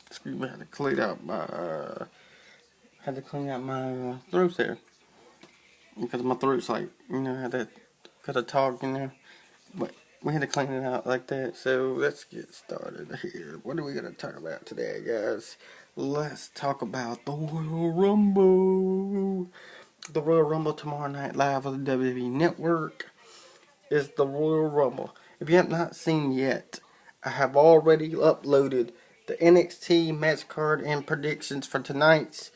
Excuse me, I had to clean out my throat there because my throat's like, I had that got a talk in there, but we had to clean it out like that. So let's get started here. What are we gonna talk about today, guys? Let's talk about the Royal Rumble. The Royal Rumble tomorrow night live on the WWE Network is the Royal Rumble. If you have not seen yet, I have already uploaded the NXT match card and predictions for tonight's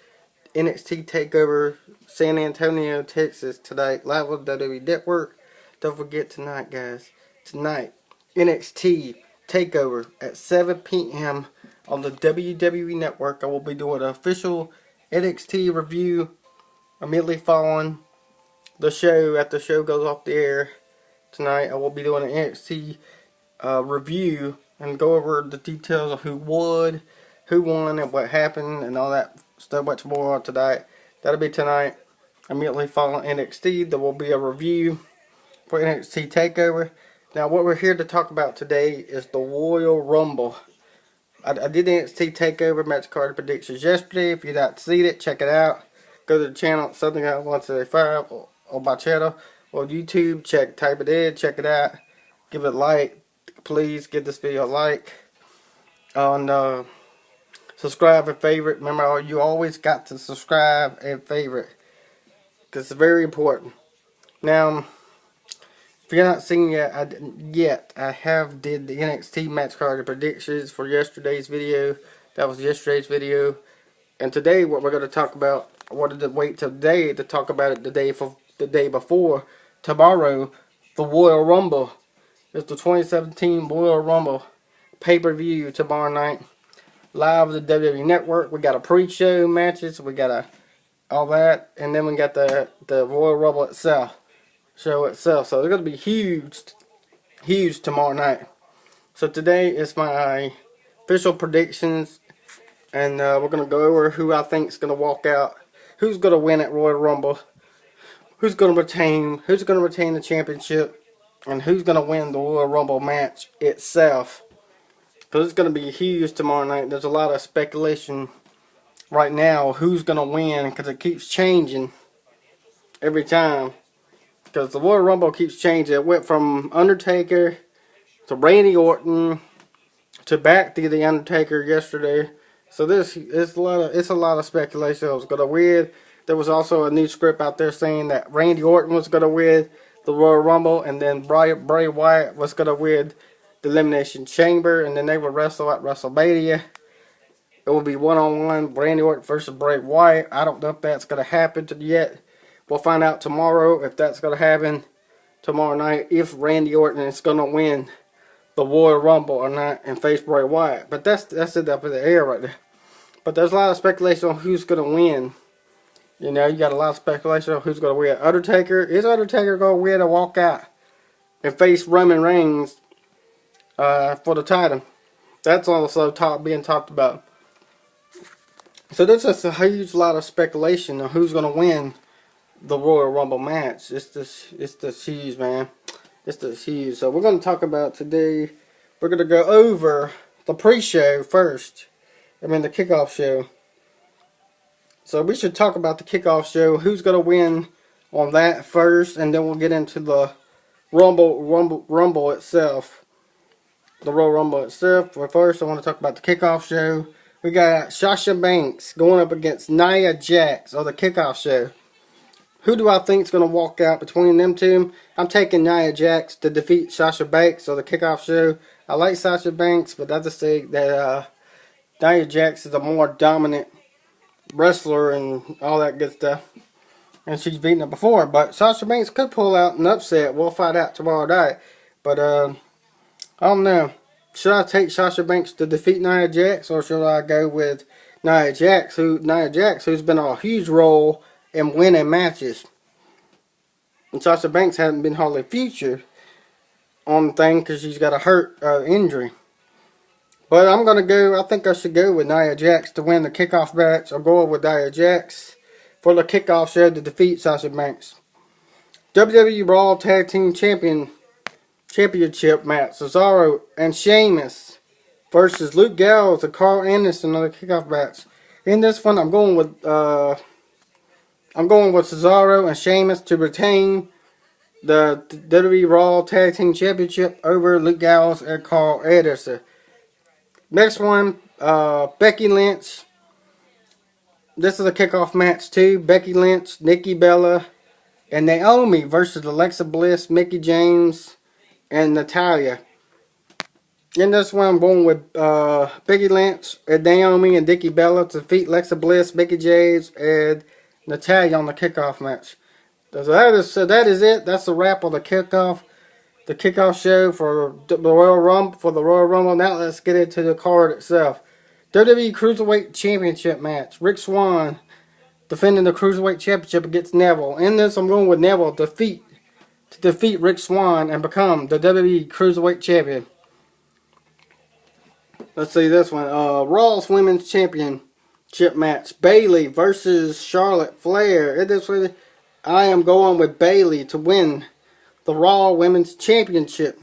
NXT TakeOver San Antonio, Texas tonight, live on the WWE Network. Don't forget tonight, guys. Tonight, NXT TakeOver at 7 p.m. on the WWE Network. I will be doing an official NXT review immediately following the show. After the show goes off the air tonight, I will be doing an NXT review and go over the details of who won, and what happened, and all that stuff. Much more on tonight. That'll be tonight. Immediately following NXT, there will be a review for NXT TakeOver. Now, what we're here to talk about today is the Royal Rumble. I did NXT TakeOver match card predictions yesterday. If you've not seen it, check it out. Go to the channel, something out 175 on my channel or YouTube. Type it in, check it out. Give it a like. Please give this video a like. And subscribe and favorite. Remember, you always got to subscribe and favorite because it's very important. Now, if you're not seeing yet, I have did the NXT match card predictions for yesterday's video. That was yesterday's video. And today, what we're going to talk about, I wanted to wait till today to talk about it the day before. Tomorrow, the Royal Rumble. It's the 2017 Royal Rumble pay-per-view tomorrow night. Live on the WWE Network. We got a pre-show matches. We got all that. And then we got the Royal Rumble itself. Show itself. So it's going to be huge tomorrow night. So today is my official predictions. And we're going to go over who I think is going to walk out. Who's going to win at Royal Rumble. Who's going to retain the championship. And who's going to win the Royal Rumble match itself. Because it's going to be huge tomorrow night. There's a lot of speculation right now who's going to win. Because it keeps changing every time. Because the Royal Rumble keeps changing. It went from Undertaker to Randy Orton to back to the Undertaker yesterday. So it's a lot of speculation. It was going to win. There was also a new script out there saying that Randy Orton was going to win the Royal Rumble, and then Bray Wyatt was going to win the Elimination Chamber, and then they would wrestle at WrestleMania. It will be one-on-one, Randy Orton versus Bray Wyatt. I don't know if that's going to happen yet. We'll find out tomorrow if that's going to happen tomorrow night, if Randy Orton is going to win the Royal Rumble or not and face Bray Wyatt. But that's it up in the air right there. But there's a lot of speculation on who's going to win. You got a lot of speculation on who's going to win. Is Undertaker going to win and walk out and face Roman Reigns for the title? That's also being talked about. So there's just a huge lot of speculation on who's going to win the Royal Rumble match. It's the huge, man. It's the huge. So we're going to talk about today. We're going to go over the pre-show first. The kickoff show. So we should talk about the kickoff show. Who's going to win on that first, and then we'll get into the Rumble itself. The Royal Rumble itself. But first, I want to talk about the kickoff show. We got Sasha Banks going up against Nia Jax on the kickoff show. Who do I think is going to walk out between them two? I'm taking Nia Jax to defeat Sasha Banks on the kickoff show. I like Sasha Banks, but I just think that Nia Jax is a more dominant wrestler and all that good stuff. And she's beaten her before. But Sasha Banks could pull out an upset. We'll find out tomorrow night. But I don't know. Should I take Sasha Banks to defeat Nia Jax, or should I go with Nia Jax, who's been a huge role in winning matches? And Sasha Banks hasn't been hardly featured on the thing because she's got a hurt injury. But I think I should go with Nia Jax to win the kickoff match, or go with Nia Jax for the kickoff show to defeat Sasha Banks. WWE Raw Tag Team Champion Championship match. Cesaro and Sheamus versus Luke Gallows and Carl Anderson on the kickoff match. In this one, I'm going with Cesaro and Sheamus to retain the WWE Raw Tag Team Championship over Luke Gallows and Carl Anderson. Next one, Becky Lynch. This is a kickoff match too. Becky Lynch, Nikki Bella, and Naomi versus Alexa Bliss, Mickie James, and Natalya. In this one, I'm going with Becky Lynch and Naomi and Nikki Bella to defeat Alexa Bliss, Mickie James, and Natalya on the kickoff match. So that is it. That's the wrap of the kickoff show for the Royal Rumble. Now let's get into the card itself. WWE Cruiserweight Championship match. Rick Swann defending the Cruiserweight Championship against Neville. In this, I'm going with Neville to defeat Rick Swann and become the WWE Cruiserweight Champion. Let's see this one. Raw's Women's Championship match. Bayley versus Charlotte Flair. In this one, I am going with Bayley to win the Raw Women's Championship.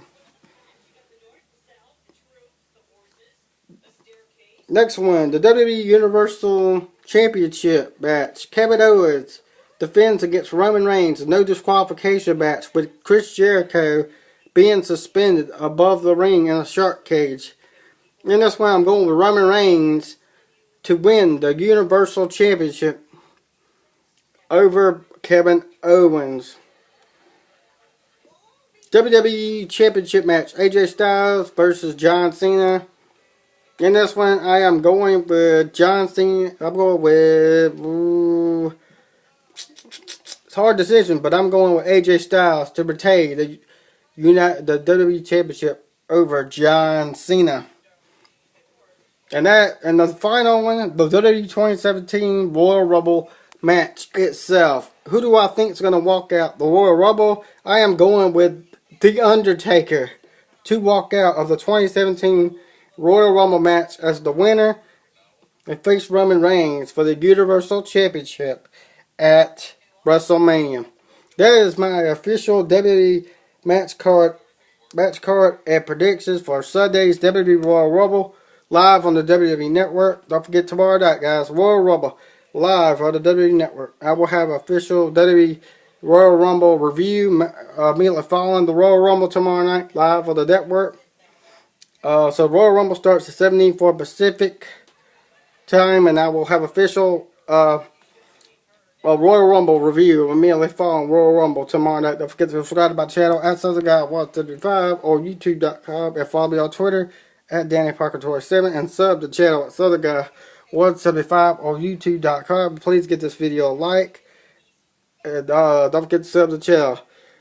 Next one, the WWE Universal Championship match. Kevin Owens defends against Roman Reigns. No disqualification match with Chris Jericho being suspended above the ring in a shark cage. And that's why I'm going with Roman Reigns to win the Universal Championship over Kevin Owens. WWE Championship match. AJ Styles versus John Cena. In this one, I am going with John Cena. I'm going with... it's a hard decision, but I'm going with AJ Styles to retain the WWE Championship over John Cena. And the final one, the WWE 2017 Royal Rumble match itself. Who do I think is going to walk out the Royal Rumble? I am going with The Undertaker to walk out of the 2017 Royal Rumble match as the winner and face Roman Reigns for the Universal Championship at WrestleMania. That is my official WWE match card and predictions for Sunday's WWE Royal Rumble live on the WWE Network. Don't forget tomorrow night, guys, Royal Rumble live on the WWE Network. I will have official WWE Royal Rumble review immediately following the Royal Rumble tomorrow night live on the network. So Royal Rumble starts at 7:04 Pacific time, and I will have official Royal Rumble review immediately following Royal Rumble tomorrow night. Don't forget to subscribe to my channel at Southern Guy 175 or YouTube.com, and follow me on Twitter at DannyParker27, and sub the channel at Southern Guy 175 or YouTube.com. Please get this video a like, and don't forget to sub the channel.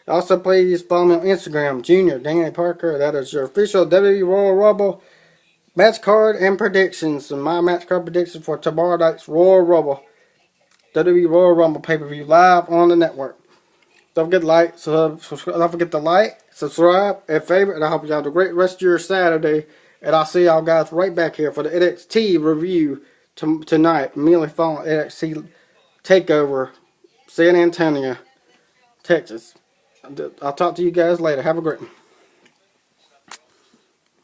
Also, please follow me on Instagram, Junior Danny Parker. That is your official WWE Royal Rumble match card and predictions. And my match card predictions for tomorrow night's Royal Rumble, WWE Royal Rumble pay-per-view live on the network. Don't forget to like, subscribe, and favorite. And I hope you have a great rest of your Saturday. And I'll see y'all guys right back here for the NXT review tonight. Immediately following NXT TakeOver, San Antonio, Texas. I'll talk to you guys later. Have a great one.